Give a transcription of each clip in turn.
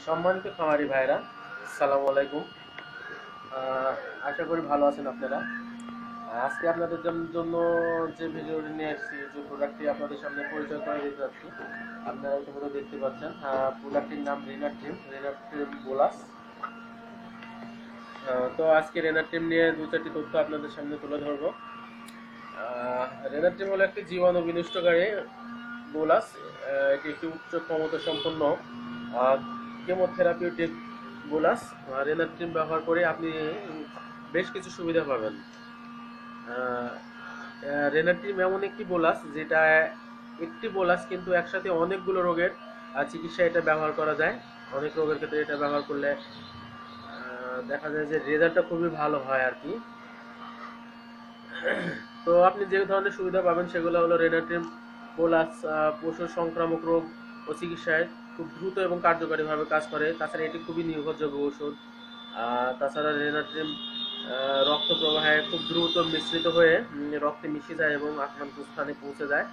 সম্মানিত খামারি ভাইরা, আসসালামু আলাইকুম। আশা করি ভালো আছেন আপনারা। আজকে আপনাদের জন্য যে ভিডিওটি নিয়ে আসছি, যে প্রোডাক্টটি আপনাদের সামনে পরিচয় করে দিতে যাচ্ছি, আপনারা ইতিমধ্যে দেখতে পাচ্ছেন। প্রোডাক্টটির নাম রেনার ট্রিম বোলাস। তো আজকে রেনার ট্রিম নিয়ে দু চারটি তথ্য আপনাদের সামনে তুলে ধরবো। রেনার ট্রিম হলো একটি জীবাণু বিনষ্টকারী বোলাস। এটি একটি উচ্চ ক্ষমতা সম্পন্ন কেমোথেরাপিউটিক বোলাস। রেনার ট্রিম ব্যবহার করে আপনি বেশ কিছু সুবিধা পাবেন। রেনার ট্রিম এমন একটি বোলাস যেটা একটি বোলাস কিন্তু একসাথে অনেকগুলো রোগের চিকিৎসায় এটা ব্যবহার করা যায়। অনেক রোগের ক্ষেত্রে এটা ব্যবহার করলে দেখা যায় যে রেজাল্টটা খুবই ভালো হয় আর কি। তো আপনি যে ধরনের সুবিধা পাবেন সেগুলো হলো রেনার ট্রিম বোলাস পশুর সংক্রামক রোগ ও চিকিৎসায় খুব দ্রুত এবং কার্যকরীভাবে কাজ করে। তাছাড়া এটি খুবই নির্ভরযোগ্য ওষুধ। তাছাড়া রেনার ট্রিম রক্ত প্রবাহে খুব দ্রুত মিশ্রিত হয়ে রক্তে মিশে যায় এবং আক্রান্ত স্থানে পৌঁছে যায়।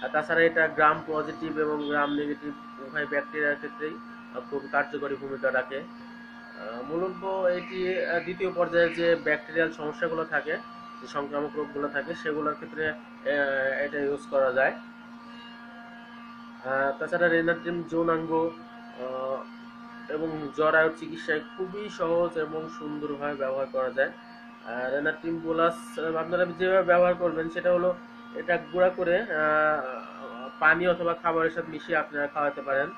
আর তাছাড়া এটা গ্রাম পজিটিভ এবং গ্রাম নেগেটিভ উভয় ব্যাকটেরিয়ার ক্ষেত্রেই খুব কার্যকরী ভূমিকা রাখে। মূলত এটি দ্বিতীয় পর্যায়ে যে ব্যাকটেরিয়াল সমস্যাগুলো থাকে, যে সংক্রামক রোগগুলো থাকে, সেগুলোর ক্ষেত্রে এটা ইউজ করা যায়। তাছাড়া রেনার ট্রিম যৌনাঙ্গ এবং জরায়ুর চিকিৎসায় খুবই সহজ এবং সুন্দরভাবে ব্যবহার করা যায়। রেনার ট্রিম বোলাস আপনারা যেভাবে ব্যবহার করবেন সেটা হলো এটা গুঁড়া করে পানি অথবা খাবারের সাথে মিশিয়ে আপনারা খাওয়াতে পারেন।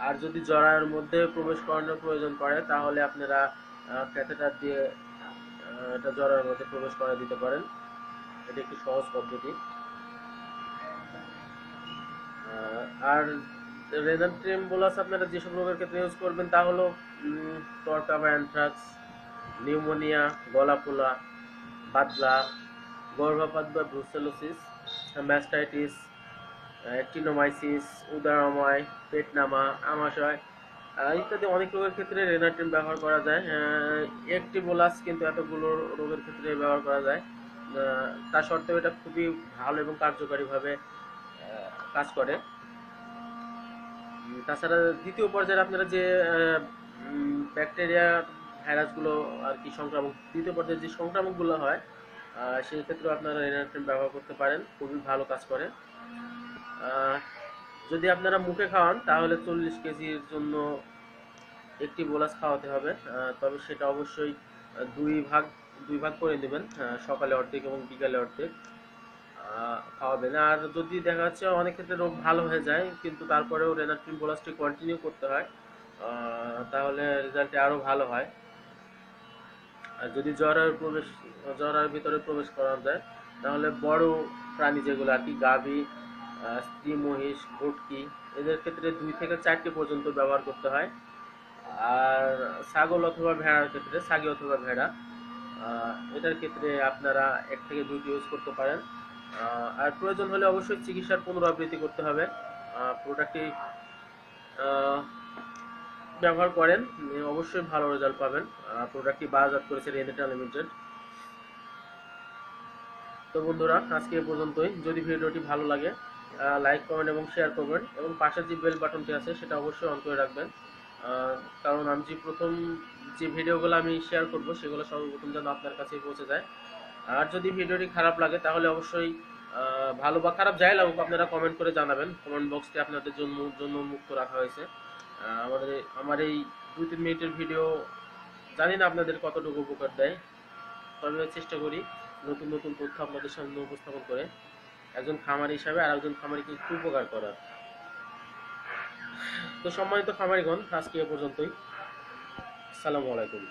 আর যদি জরায়ুর মধ্যে প্রবেশ করানোর প্রয়োজন পড়ে তাহলে আপনারা ক্যাথেটার দিয়ে এটা জরায়ুর মধ্যে প্রবেশ করে দিতে পারেন। এটা একটি সহজ পদ্ধতি। আর রেনার ট্রিম বোলাস আপনারা যেসব রোগের ক্ষেত্রে ইউজ করবেন তা হলো টর্কা বা অ্যানথ্রাক্স, নিউমোনিয়া, গলা ফোলা, বাতলা, গর্ভপাত বা ব্রুসেলোসিস, ম্যাস্টাইটিস, অ্যাক্টিনোমাইসিস, উদারময়, পেটনামা, আমাশয় ইত্যাদি অনেক রোগের ক্ষেত্রে রেনার ট্রিম ব্যবহার করা যায়। একটি বোলাস কিন্তু এতগুলো রোগের ক্ষেত্রে ব্যবহার করা যায়। তা সত্ত্বেও এটা খুবই ভালো এবং কার্যকারীভাবে কাজ করে। তাছাড়া দ্বিতীয় পর্যায়ে আপনারা যে ব্যাকটেরিয়া ভাইরাসগুলো আর কি সংক্রামক, দ্বিতীয় পর্যায়ে যে সংক্রামকগুলো হয় সেই ক্ষেত্রেও আপনারা রেনার ট্রিম ব্যবহার করতে পারেন, খুবই ভালো কাজ করে। আহ, যদি আপনারা মুখে খাওয়ান তাহলে 40 কেজির জন্য একটি বোলাস খাওয়াতে হবে। তবে সেটা অবশ্যই দুই ভাগ দুই ভাগ করে নেবেন, সকালে অর্ধেক এবং বিকালে অর্ধেক খাওয়াবেন। আর যদি দেখা যাচ্ছে অনেক ক্ষেত্রে রোগ ভালো হয়ে যায় কিন্তু তারপরেও রেনার ট্রিম বোলাসটি কন্টিনিউ করতে হয়, তাহলে রেজাল্টটি আরও ভালো হয়। আর যদি জ্বরের ভিতরে প্রবেশ করা যায় তাহলে বড় প্রাণী যেগুলো আর কি, গাভী, স্ত্রী মহিষ, ভুটকি, এদের ক্ষেত্রে 2 থেকে 4টি পর্যন্ত ব্যবহার করতে হয়। আর ছাগল অথবা ভেড়ার ক্ষেত্রে, ছাগি অথবা ভেড়া, এটার ক্ষেত্রে আপনারা 1 থেকে 2টি ইউজ করতে পারেন। আর প্রয়োজন হলে অবশ্যই চিকিৎসার পুনরাবৃত্তি করতে হবে। প্রোডাক্টটি ব্যবহার করেন, অবশ্যই ভালো রেজাল্ট পাবেন। প্রোডাক্টটি বাজারজাত করেছে রেনেটা লিমিটেড। তো বন্ধুরা, আজকে এ পর্যন্তই। যদি ভিডিওটি ভালো লাগে লাইক, কমেন্ট এবং শেয়ার করবেন এবং পাশের যে বেল বাটনটি আছে সেটা অবশ্যই অন করে রাখবেন। কারণ আমি যে ভিডিওগুলো আমি শেয়ার করব সেগুলো সর্বপ্রথম যেন আপনার কাছে পৌঁছে যায়। আর যদি ভিডিওটি খারাপ লাগে তাহলে অবশ্যই ভালো বা খারাপ যাই লাগুক আপনারা কমেন্ট করে জানাবেন। কমেন্ট বক্সটি আপনাদের জন্য মুক্ত রাখা হয়েছে। আমার এই 2-3 মিনিটের ভিডিও জানি না আপনাদের কতটুকু উপকার দেয়, তবে চেষ্টা করি নতুন নতুন তথ্য আপনাদের সামনে উপস্থাপন করে একজন খামারি হিসাবে আর একজন খামারিকে একটু উপকার করার। তো সম্মানিত খামারিগণ, আজকে এ পর্যন্তই। আসসালামু আলাইকুম।